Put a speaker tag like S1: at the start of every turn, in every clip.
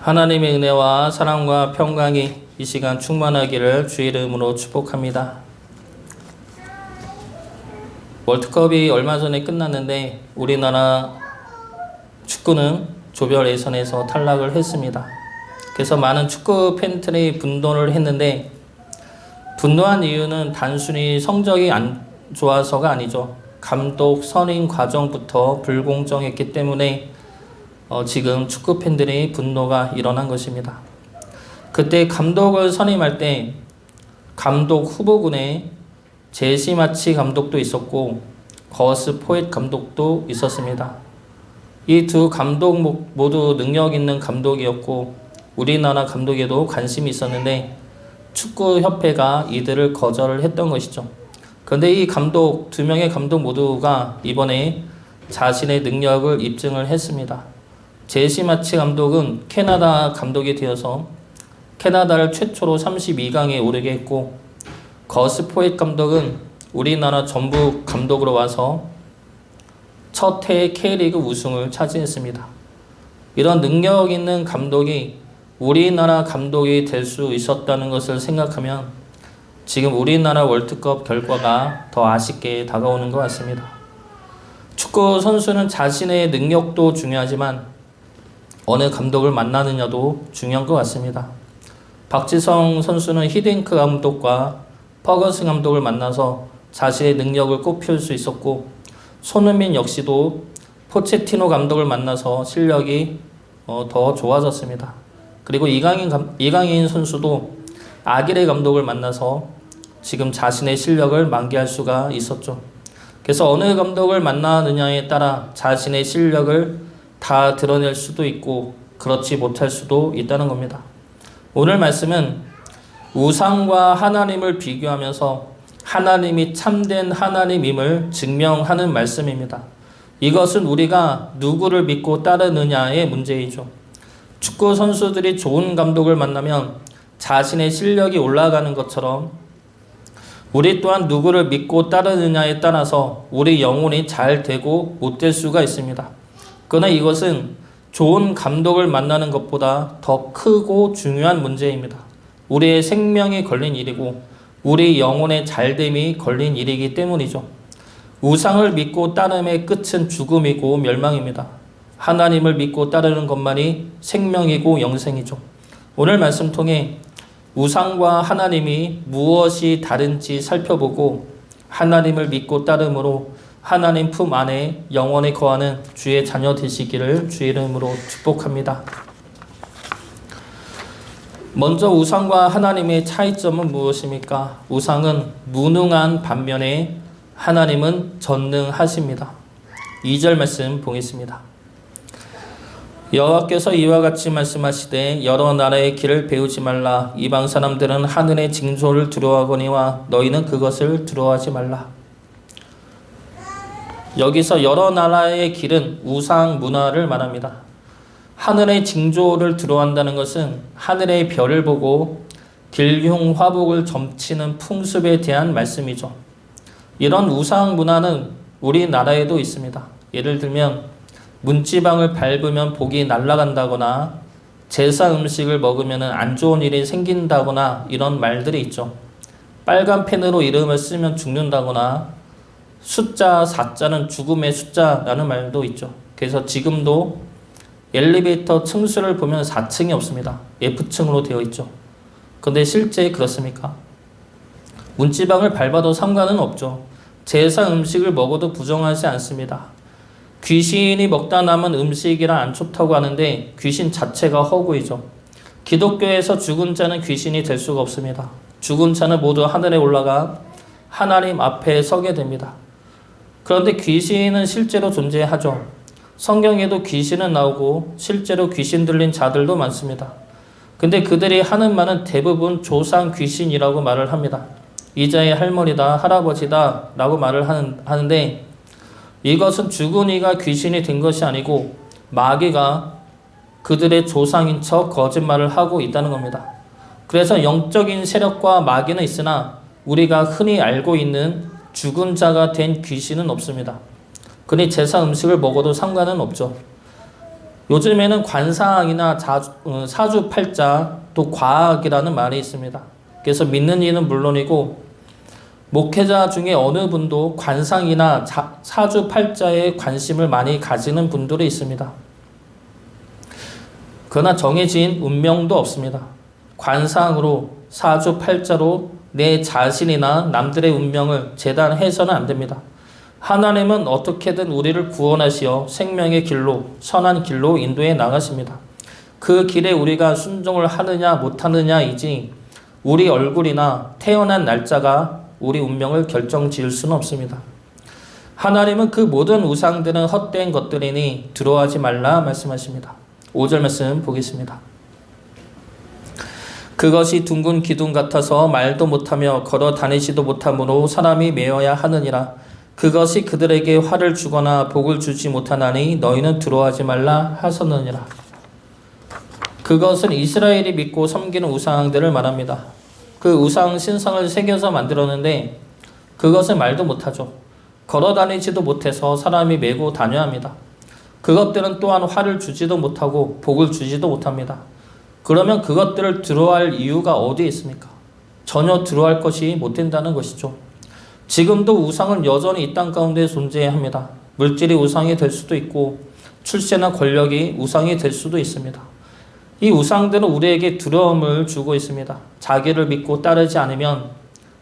S1: 하나님의 은혜와 사랑과 평강이 이 시간 충만하기를 주의 이름으로 축복합니다. 월드컵이 얼마 전에 끝났는데 우리나라 축구는 조별 예선에서 탈락을 했습니다. 그래서 많은 축구 팬들이 분노를 했는데, 분노한 이유는 단순히 성적이 안 좋아서가 아니죠. 감독 선임 과정부터 불공정했기 때문에 지금 축구 팬들의 분노가 일어난 것입니다. 그때 감독을 선임할 때 감독 후보군에 제시 마치 감독도 있었고 거스 포엣 감독도 있었습니다. 이 두 감독 모두 능력 있는 감독이었고 우리나라 감독에도 관심이 있었는데 축구협회가 이들을 거절을 했던 것이죠. 그런데 이 감독, 두 명의 감독 모두가 이번에 자신의 능력을 입증을 했습니다. 제시 마치 감독은 캐나다 감독이 되어서 캐나다를 최초로 32강에 오르게 했고, 거스 포엣 감독은 우리나라 전북 감독으로 와서 첫 해의 K리그 우승을 차지했습니다. 이런 능력 있는 감독이 우리나라 감독이 될 수 있었다는 것을 생각하면 지금 우리나라 월드컵 결과가 더 아쉽게 다가오는 것 같습니다. 축구 선수는 자신의 능력도 중요하지만 어느 감독을 만나느냐도 중요한 것 같습니다. 박지성 선수는 히딩크 감독과 퍼거슨 감독을 만나서 자신의 능력을 꽃피울 수 있었고, 손흥민 역시도 포체티노 감독을 만나서 실력이 더 좋아졌습니다. 그리고 이강인 선수도 아기레 감독을 만나서 지금 자신의 실력을 만개할 수가 있었죠. 그래서 어느 감독을 만나느냐에 따라 자신의 실력을 다 드러낼 수도 있고 그렇지 못할 수도 있다는 겁니다. 오늘 말씀은 우상과 하나님을 비교하면서 하나님이 참된 하나님임을 증명하는 말씀입니다. 이것은 우리가 누구를 믿고 따르느냐의 문제이죠. 축구 선수들이 좋은 감독을 만나면 자신의 실력이 올라가는 것처럼 우리 또한 누구를 믿고 따르느냐에 따라서 우리 영혼이 잘 되고 못 될 수가 있습니다. 그러나 이것은 좋은 감독을 만나는 것보다 더 크고 중요한 문제입니다. 우리의 생명이 걸린 일이고 우리 영혼의 잘됨이 걸린 일이기 때문이죠. 우상을 믿고 따름의 끝은 죽음이고 멸망입니다. 하나님을 믿고 따르는 것만이 생명이고 영생이죠. 오늘 말씀 통해 우상과 하나님이 무엇이 다른지 살펴보고 하나님을 믿고 따름으로 하나님 품 안에 영원히 거하는 주의 자녀 되시기를 주의 이름으로 축복합니다. 먼저 우상과 하나님의 차이점은 무엇입니까? 우상은 무능한 반면에 하나님은 전능하십니다. 2절 말씀 보겠습니다. 여호와께서 이와 같이 말씀하시되 여러 나라의 길을 배우지 말라. 이방 사람들은 하늘의 징조를 두려워하거니와 너희는 그것을 두려워하지 말라. 여기서 여러 나라의 길은 우상 문화를 말합니다. 하늘의 징조를 두려워한다는 것은 하늘의 별을 보고 길흉화복을 점치는 풍습에 대한 말씀이죠. 이런 우상 문화는 우리나라에도 있습니다. 예를 들면 문지방을 밟으면 복이 날아간다거나 제사 음식을 먹으면 안 좋은 일이 생긴다거나 이런 말들이 있죠. 빨간 펜으로 이름을 쓰면 죽는다거나 숫자 4자는 죽음의 숫자라는 말도 있죠. 그래서 지금도 엘리베이터 층수를 보면 4층이 없습니다. F층으로 되어 있죠. 그런데 실제 그렇습니까? 문지방을 밟아도 상관은 없죠. 제사 음식을 먹어도 부정하지 않습니다. 귀신이 먹다 남은 음식이라 안 좋다고 하는데 귀신 자체가 허구이죠. 기독교에서 죽은 자는 귀신이 될 수가 없습니다. 죽은 자는 모두 하늘에 올라가 하나님 앞에 서게 됩니다. 그런데 귀신은 실제로 존재하죠. 성경에도 귀신은 나오고 실제로 귀신 들린 자들도 많습니다. 근데 그들이 하는 말은 대부분 조상 귀신이라고 말을 합니다. 이자의 할머니다, 할아버지다 라고 말을 하는데 이것은 죽은 이가 귀신이 된 것이 아니고 마귀가 그들의 조상인 척 거짓말을 하고 있다는 겁니다. 그래서 영적인 세력과 마귀는 있으나 우리가 흔히 알고 있는 죽은 자가 된 귀신은 없습니다. 그니 제사 음식을 먹어도 상관은 없죠. 요즘에는 관상이나 사주팔자 또 과학이라는 말이 있습니다. 그래서 믿는 이는 물론이고 목회자 중에 어느 분도 관상이나 사주팔자에 관심을 많이 가지는 분들이 있습니다. 그러나 정해진 운명도 없습니다. 관상으로 사주팔자로 내 자신이나 남들의 운명을 재단해서는 안 됩니다. 하나님은 어떻게든 우리를 구원하시어 생명의 길로 선한 길로 인도해 나가십니다. 그 길에 우리가 순종을 하느냐 못하느냐이지 우리 얼굴이나 태어난 날짜가 우리 운명을 결정지을 수는 없습니다. 하나님은 그 모든 우상들은 헛된 것들이니 두려워하지 말라 말씀하십니다. 5절 말씀 보겠습니다. 그것이 둥근 기둥 같아서 말도 못하며 걸어 다니지도 못하므로 사람이 메어야 하느니라. 그것이 그들에게 화를 주거나 복을 주지 못하나니 너희는 두려워하지 말라 하셨느니라. 그것은 이스라엘이 믿고 섬기는 우상들을 말합니다. 그 우상 신상을 새겨서 만들었는데 그것은 말도 못하죠. 걸어 다니지도 못해서 사람이 메고 다녀야 합니다. 그것들은 또한 화를 주지도 못하고 복을 주지도 못합니다. 그러면 그것들을 두려워할 이유가 어디에 있습니까? 전혀 두려워할 것이 못 된다는 것이죠. 지금도 우상은 여전히 이 땅 가운데 존재합니다. 물질이 우상이 될 수도 있고 출세나 권력이 우상이 될 수도 있습니다. 이 우상들은 우리에게 두려움을 주고 있습니다. 자기를 믿고 따르지 않으면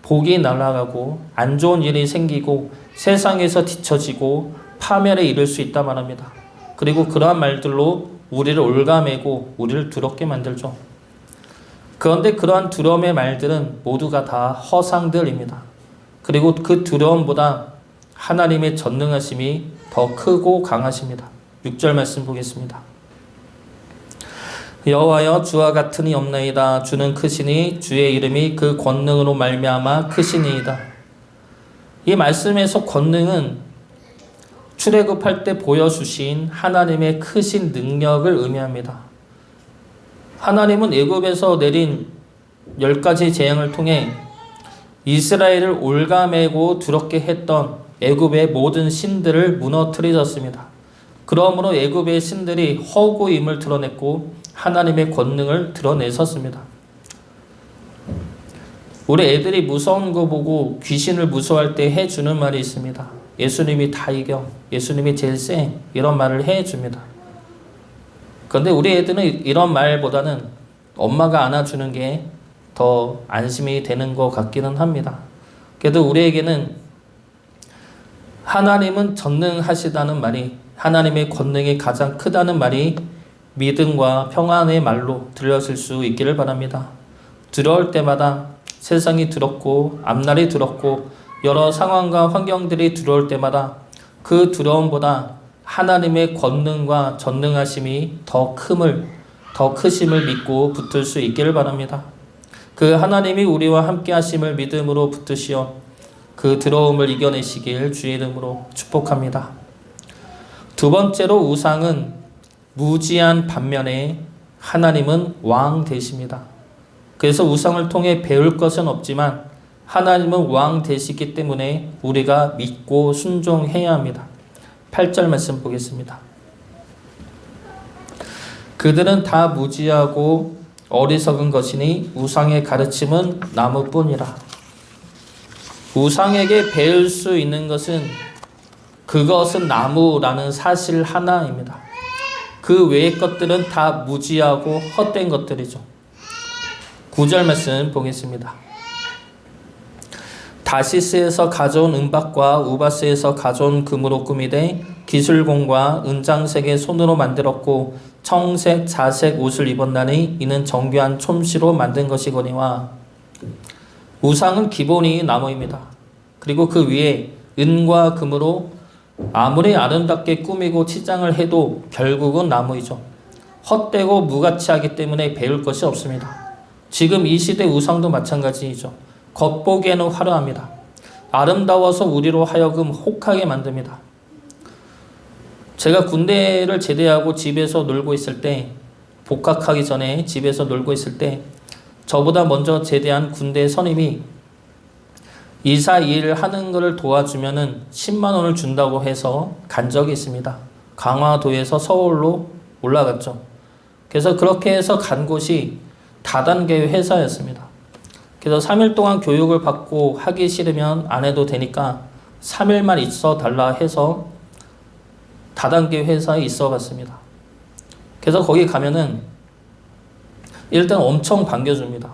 S1: 복이 날아가고 안 좋은 일이 생기고 세상에서 뒤처지고 파멸에 이를 수 있다 말합니다. 그리고 그러한 말들로 우리를 올가매고 우리를 두렵게 만들죠. 그런데 그러한 두려움의 말들은 모두가 다 허상들입니다. 그리고 그 두려움보다 하나님의 전능하심이 더 크고 강하십니다. 6절 말씀 보겠습니다. 여호와여 주와 같으니 없나이다. 주는 크시니 주의 이름이 그 권능으로 말미암아 크시니이다. 이 말씀에서 권능은 출애굽할 때 보여주신 하나님의 크신 능력을 의미합니다. 하나님은 애굽에서 내린 10가지 재앙을 통해 이스라엘을 올가매고 두렵게 했던 애굽의 모든 신들을 무너뜨리셨습니다. 그러므로 애굽의 신들이 허구임을 드러냈고 하나님의 권능을 드러내셨습니다. 우리 애들이 무서운 거 보고 귀신을 무서워할 때 해주는 말이 있습니다. 예수님이 다 이겨. 예수님이 제일 세. 이런 말을 해줍니다. 그런데 우리 애들은 이런 말보다는 엄마가 안아주는 게 더 안심이 되는 것 같기는 합니다. 그래도 우리에게는 하나님은 전능하시다는 말이, 하나님의 권능이 가장 크다는 말이 믿음과 평안의 말로 들려질 수 있기를 바랍니다. 두려울 때마다 세상이 두렵고 앞날이 두렵고 여러 상황과 환경들이 두려울 때마다 그 두려움보다 하나님의 권능과 전능하심이 더 크심을 믿고 붙들 수 있기를 바랍니다. 그 하나님이 우리와 함께 하심을 믿음으로 붙드시어 그 두려움을 이겨내시길 주의 이름으로 축복합니다. 두 번째로 우상은 무지한 반면에 하나님은 왕 되십니다. 그래서 우상을 통해 배울 것은 없지만 하나님은 왕 되시기 때문에 우리가 믿고 순종해야 합니다. 8절 말씀 보겠습니다. 그들은 다 무지하고 어리석은 것이니 우상의 가르침은 나무뿐이라. 우상에게 배울 수 있는 것은 그것은 나무라는 사실 하나입니다. 그 외의 것들은 다 무지하고 헛된 것들이죠. 9절 말씀 보겠습니다. 다시스에서 가져온 은박과 우바스에서 가져온 금으로 꾸미되 기술공과 은장색의 손으로 만들었고 청색, 자색 옷을 입었나니 이는 정교한 솜씨로 만든 것이거니와. 우상은 기본이 나무입니다. 그리고 그 위에 은과 금으로 아무리 아름답게 꾸미고 치장을 해도 결국은 나무이죠. 헛되고 무가치하기 때문에 배울 것이 없습니다. 지금 이 시대 우상도 마찬가지이죠. 겉보기에는 화려합니다. 아름다워서 우리로 하여금 혹하게 만듭니다. 제가 군대를 제대하고 집에서 놀고 있을 때, 복학하기 전에 집에서 놀고 있을 때 저보다 먼저 제대한 군대 선임이 이사 일을 하는 것을 도와주면은 10만 원을 준다고 해서 간 적이 있습니다. 강화도에서 서울로 올라갔죠. 그래서 그렇게 해서 간 곳이 다단계 회사였습니다. 그래서 3일 동안 교육을 받고 하기 싫으면 안 해도 되니까 3일만 있어 달라 해서 다단계 회사에 있어 갔습니다. 그래서 거기 가면은 일단 엄청 반겨줍니다.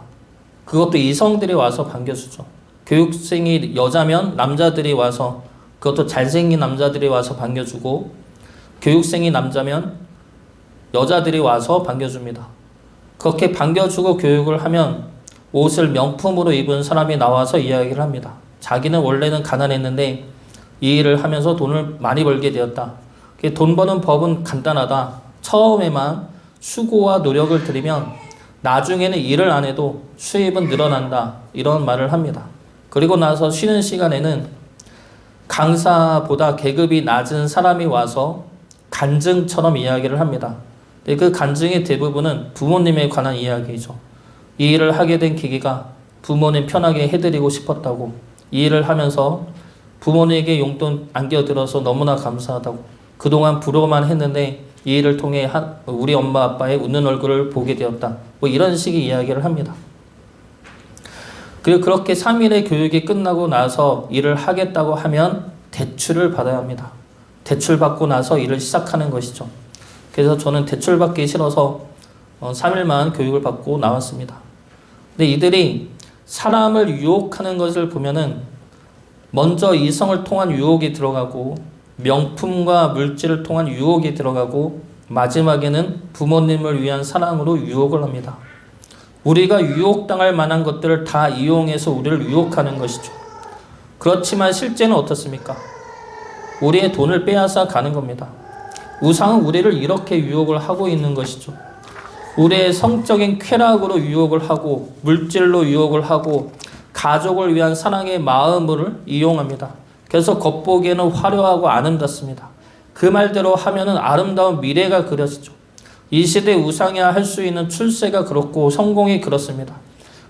S1: 그것도 이성들이 와서 반겨주죠. 교육생이 여자면 남자들이 와서, 그것도 잘생긴 남자들이 와서 반겨주고, 교육생이 남자면 여자들이 와서 반겨줍니다. 그렇게 반겨주고 교육을 하면 옷을 명품으로 입은 사람이 나와서 이야기를 합니다. 자기는 원래는 가난했는데 이 일을 하면서 돈을 많이 벌게 되었다. 돈 버는 법은 간단하다. 처음에만 수고와 노력을 들이면 나중에는 일을 안 해도 수입은 늘어난다. 이런 말을 합니다. 그리고 나서 쉬는 시간에는 강사보다 계급이 낮은 사람이 와서 간증처럼 이야기를 합니다. 그 간증의 대부분은 부모님에 관한 이야기죠. 이 일을 하게 된 계기가 부모님 편하게 해드리고 싶었다고, 이 일을 하면서 부모님에게 용돈 안겨들어서 너무나 감사하다고, 그동안 부러워만 했는데 이 일을 통해 우리 엄마 아빠의 웃는 얼굴을 보게 되었다. 뭐 이런 식의 이야기를 합니다. 그리고 그렇게 3일의 교육이 끝나고 나서 일을 하겠다고 하면 대출을 받아야 합니다. 대출 받고 나서 일을 시작하는 것이죠. 그래서 저는 대출 받기 싫어서 3일만 교육을 받고 나왔습니다. 근데 이들이 사람을 유혹하는 것을 보면은 먼저 이성을 통한 유혹이 들어가고, 명품과 물질을 통한 유혹이 들어가고, 마지막에는 부모님을 위한 사랑으로 유혹을 합니다. 우리가 유혹당할 만한 것들을 다 이용해서 우리를 유혹하는 것이죠. 그렇지만 실제는 어떻습니까? 우리의 돈을 빼앗아 가는 겁니다. 우상은 우리를 이렇게 유혹을 하고 있는 것이죠. 우리의 성적인 쾌락으로 유혹을 하고, 물질로 유혹을 하고, 가족을 위한 사랑의 마음을 이용합니다. 그래서 겉보기에는 화려하고 아름답습니다. 그 말대로 하면은 아름다운 미래가 그려지죠. 이 시대 우상이야 할 수 있는 출세가 그렇고 성공이 그렇습니다.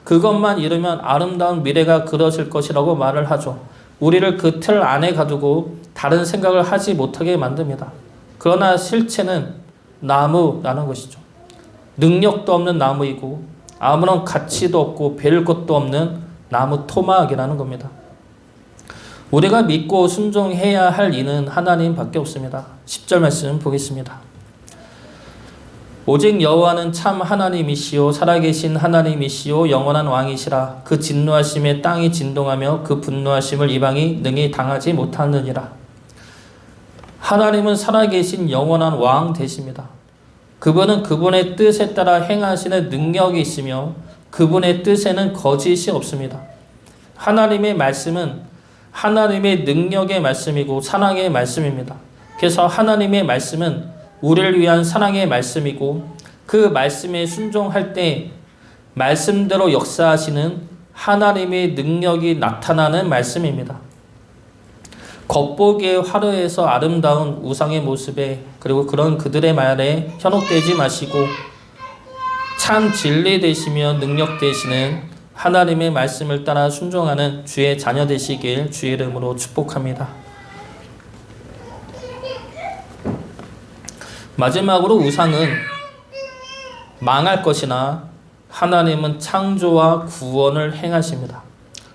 S1: 그것만 이루면 아름다운 미래가 그려질 것이라고 말을 하죠. 우리를 그 틀 안에 가두고 다른 생각을 하지 못하게 만듭니다. 그러나 실체는 나무라는 것이죠. 능력도 없는 나무이고 아무런 가치도 없고 배울 것도 없는 나무 토막이라는 겁니다. 우리가 믿고 순종해야 할 이는 하나님밖에 없습니다. 10절 말씀 보겠습니다. 오직 여호와는 참 하나님이시요 살아계신 하나님이시요 영원한 왕이시라. 그 진노하심에 땅이 진동하며 그 분노하심을 이방이 능히 당하지 못하느니라. 하나님은 살아계신 영원한 왕 되십니다. 그분은 그분의 뜻에 따라 행하시는 능력이 있으며 그분의 뜻에는 거짓이 없습니다. 하나님의 말씀은 하나님의 능력의 말씀이고 사랑의 말씀입니다. 그래서 하나님의 말씀은 우리를 위한 사랑의 말씀이고 그 말씀에 순종할 때 말씀대로 역사하시는 하나님의 능력이 나타나는 말씀입니다. 겉보기에 화려해서 아름다운 우상의 모습에 그리고 그런 그들의 말에 현혹되지 마시고 참 진리 되시며 능력 되시는 하나님의 말씀을 따라 순종하는 주의 자녀 되시길 주의 이름으로 축복합니다. 마지막으로 우상은 망할 것이나 하나님은 창조와 구원을 행하십니다.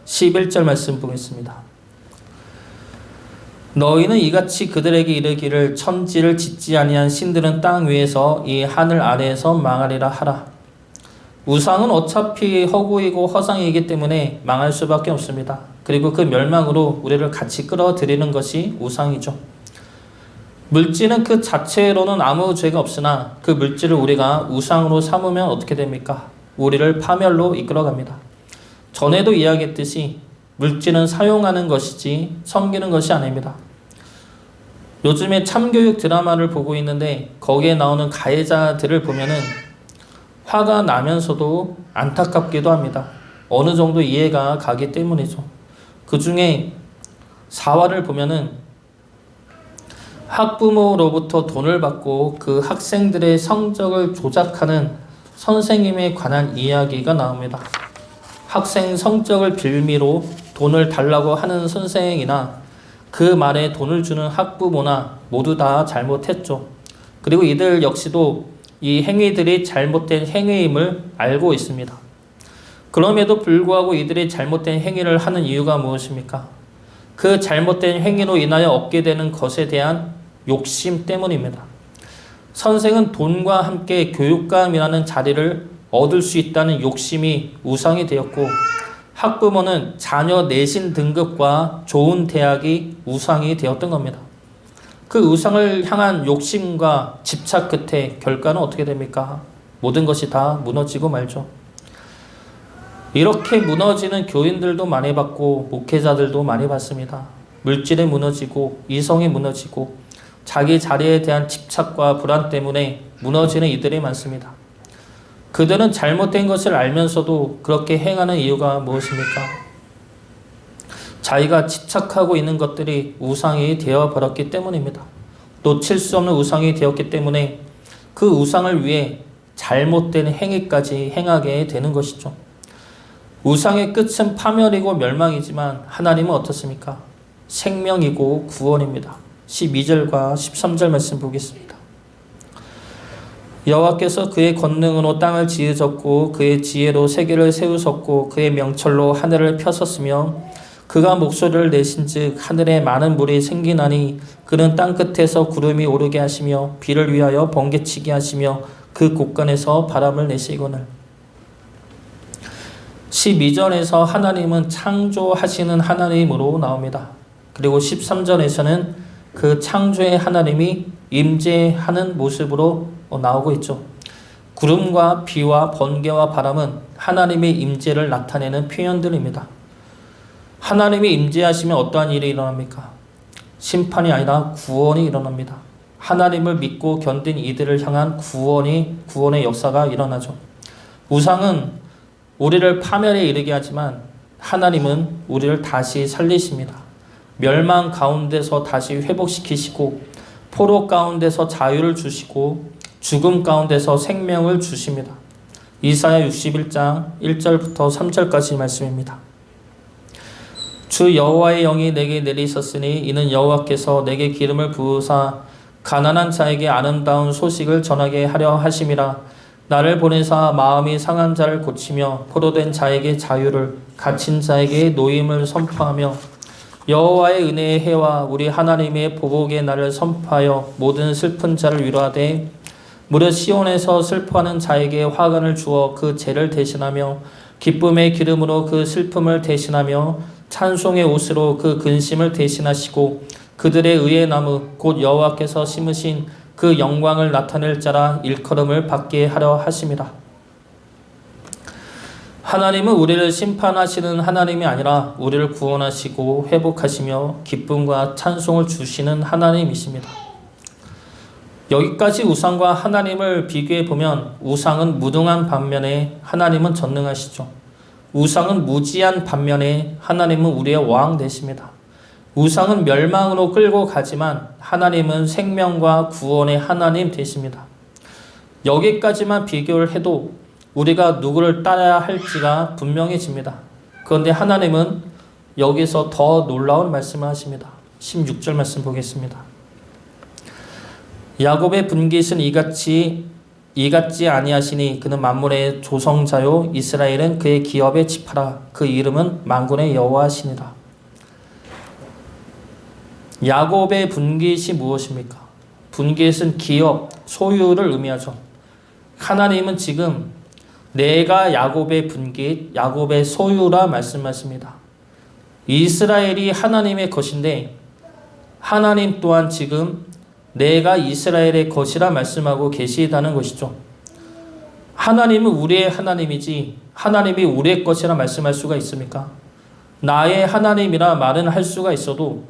S1: 11절 말씀 보겠습니다. 너희는 이같이 그들에게 이르기를 천지를 짓지 아니한 신들은 땅 위에서 이 하늘 아래에서 망하리라 하라. 우상은 어차피 허구이고 허상이기 때문에 망할 수밖에 없습니다. 그리고 그 멸망으로 우리를 같이 끌어들이는 것이 우상이죠. 물질은 그 자체로는 아무 죄가 없으나 그 물질을 우리가 우상으로 삼으면 어떻게 됩니까? 우리를 파멸로 이끌어갑니다. 전에도 이야기했듯이 물질은 사용하는 것이지 섬기는 것이 아닙니다. 요즘에 참교육 드라마를 보고 있는데 거기에 나오는 가해자들을 보면은 화가 나면서도 안타깝기도 합니다. 어느 정도 이해가 가기 때문이죠. 그 중에 4화를 보면은 학부모로부터 돈을 받고 그 학생들의 성적을 조작하는 선생님에 관한 이야기가 나옵니다. 학생 성적을 빌미로 돈을 달라고 하는 선생이나 그 말에 돈을 주는 학부모나 모두 다 잘못했죠. 그리고 이들 역시도 이 행위들이 잘못된 행위임을 알고 있습니다. 그럼에도 불구하고 이들이 잘못된 행위를 하는 이유가 무엇입니까? 그 잘못된 행위로 인하여 얻게 되는 것에 대한 욕심 때문입니다. 선생은 돈과 함께 교육감이라는 자리를 얻을 수 있다는 욕심이 우상이 되었고, 학부모는 자녀 내신 등급과 좋은 대학이 우상이 되었던 겁니다. 그 우상을 향한 욕심과 집착 끝에 결과는 어떻게 됩니까? 모든 것이 다 무너지고 말죠. 이렇게 무너지는 교인들도 많이 봤고 목회자들도 많이 봤습니다. 물질이 무너지고 이성이 무너지고 자기 자리에 대한 집착과 불안 때문에 무너지는 이들이 많습니다. 그들은 잘못된 것을 알면서도 그렇게 행하는 이유가 무엇입니까? 자기가 집착하고 있는 것들이 우상이 되어버렸기 때문입니다. 놓칠 수 없는 우상이 되었기 때문에 그 우상을 위해 잘못된 행위까지 행하게 되는 것이죠. 우상의 끝은 파멸이고 멸망이지만 하나님은 어떻습니까? 생명이고 구원입니다. 12절과 13절 말씀 보겠습니다. 여호와께서 그의 권능으로 땅을 지으셨고 그의 지혜로 세계를 세우셨고 그의 명철로 하늘을 펴셨으며 그가 목소리를 내신즉 하늘에 많은 물이 생기나니 그는 땅끝에서 구름이 오르게 하시며 비를 위하여 번개치게 하시며 그 곳간에서 바람을 내시거늘. 12절에서 하나님은 창조하시는 하나님으로 나옵니다. 그리고 13절에서는 그 창조의 하나님이 임재하는 모습으로 나오고 있죠. 구름과 비와 번개와 바람은 하나님의 임재를 나타내는 표현들입니다. 하나님이 임재하시면 어떠한 일이 일어납니까? 심판이 아니라 구원이 일어납니다. 하나님을 믿고 견딘 이들을 향한 구원의 역사가 일어나죠. 우상은 우리를 파멸에 이르게 하지만 하나님은 우리를 다시 살리십니다. 멸망 가운데서 다시 회복시키시고 포로 가운데서 자유를 주시고 죽음 가운데서 생명을 주십니다. 이사야 61장 1절부터 3절까지 말씀입니다. 주 여호와의 영이 내게 내리셨으니 이는 여호와께서 내게 기름을 부으사 가난한 자에게 아름다운 소식을 전하게 하려 하심이라. 나를 보내사 마음이 상한 자를 고치며 포로된 자에게 자유를 갇힌 자에게 노임을 선포하며 여호와의 은혜의 해와 우리 하나님의 보복의 날을 선포하여 모든 슬픈 자를 위로하되 무릇 시온에서 슬퍼하는 자에게 화관을 주어 그 죄를 대신하며 기쁨의 기름으로 그 슬픔을 대신하며 찬송의 옷으로 그 근심을 대신하시고 그들의 의의 나무 곧 여호와께서 심으신 그 영광을 나타낼 자라 일컬음을 받게 하려 하심이라. 하나님은 우리를 심판하시는 하나님이 아니라 우리를 구원하시고 회복하시며 기쁨과 찬송을 주시는 하나님이십니다. 여기까지 우상과 하나님을 비교해 보면 우상은 무능한 반면에 하나님은 전능하시죠. 우상은 무지한 반면에 하나님은 우리의 왕 되십니다. 우상은 멸망으로 끌고 가지만 하나님은 생명과 구원의 하나님 되십니다. 여기까지만 비교를 해도 우리가 누구를 따라야 할지가 분명해집니다. 그런데 하나님은 여기서 더 놀라운 말씀을 하십니다. 16절 말씀 보겠습니다. 야곱의 분깃은 이같지 아니하시니 그는 만물의 조성자요 이스라엘은 그의 기업의 지파라. 그 이름은 만군의 여호와시니라. 야곱의 분깃이 무엇입니까? 분깃은 기업, 소유를 의미하죠. 하나님은 지금 내가 야곱의 분깃, 야곱의 소유라 말씀하십니다. 이스라엘이 하나님의 것인데 하나님 또한 지금 내가 이스라엘의 것이라 말씀하고 계시다는 것이죠. 하나님은 우리의 하나님이지 하나님이 우리의 것이라 말씀할 수가 있습니까? 나의 하나님이라 말은 할 수가 있어도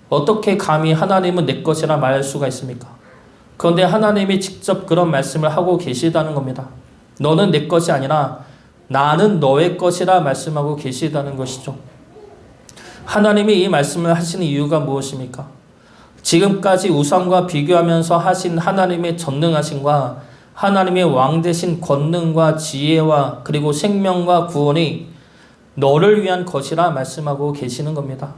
S1: 어떻게 감히 하나님은 내 것이라 말할 수가 있습니까? 그런데 하나님이 직접 그런 말씀을 하고 계시다는 겁니다. 너는 내 것이 아니라 나는 너의 것이라 말씀하고 계시다는 것이죠. 하나님이 이 말씀을 하시는 이유가 무엇입니까? 지금까지 우상과 비교하면서 하신 하나님의 전능하심과 하나님의 왕 되신 권능과 지혜와 그리고 생명과 구원이 너를 위한 것이라 말씀하고 계시는 겁니다.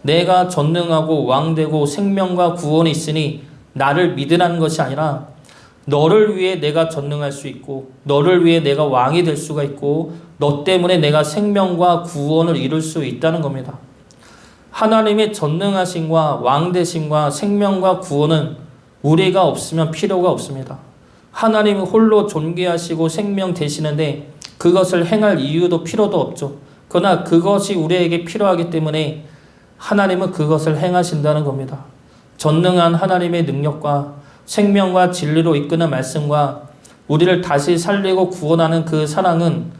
S1: 내가 전능하고 왕되고 생명과 구원이 있으니 나를 믿으라는 것이 아니라 너를 위해 내가 전능할 수 있고 너를 위해 내가 왕이 될 수가 있고 너 때문에 내가 생명과 구원을 이룰 수 있다는 겁니다. 하나님의 전능하심과 왕되심과 생명과 구원은 우리가 없으면 필요가 없습니다. 하나님은 홀로 존귀하시고 생명 되시는데 그것을 행할 이유도 필요도 없죠. 그러나 그것이 우리에게 필요하기 때문에 하나님은 그것을 행하신다는 겁니다. 전능한 하나님의 능력과 생명과 진리로 이끄는 말씀과 우리를 다시 살리고 구원하는 그 사랑은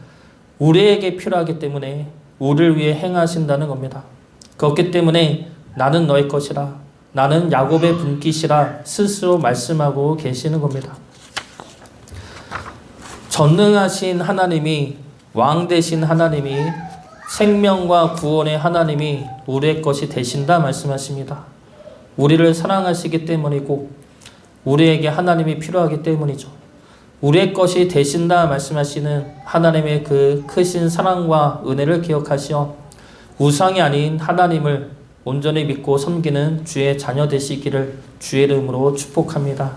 S1: 우리에게 필요하기 때문에 우리를 위해 행하신다는 겁니다. 그렇기 때문에 나는 너의 것이라, 나는 야곱의 분깃이라 스스로 말씀하고 계시는 겁니다. 전능하신 하나님이, 왕 되신 하나님이, 생명과 구원의 하나님이 우리의 것이 되신다 말씀하십니다. 우리를 사랑하시기 때문이고 우리에게 하나님이 필요하기 때문이죠. 우리의 것이 되신다 말씀하시는 하나님의 그 크신 사랑과 은혜를 기억하시어 우상이 아닌 하나님을 온전히 믿고 섬기는 주의 자녀 되시기를 주의 이름으로 축복합니다.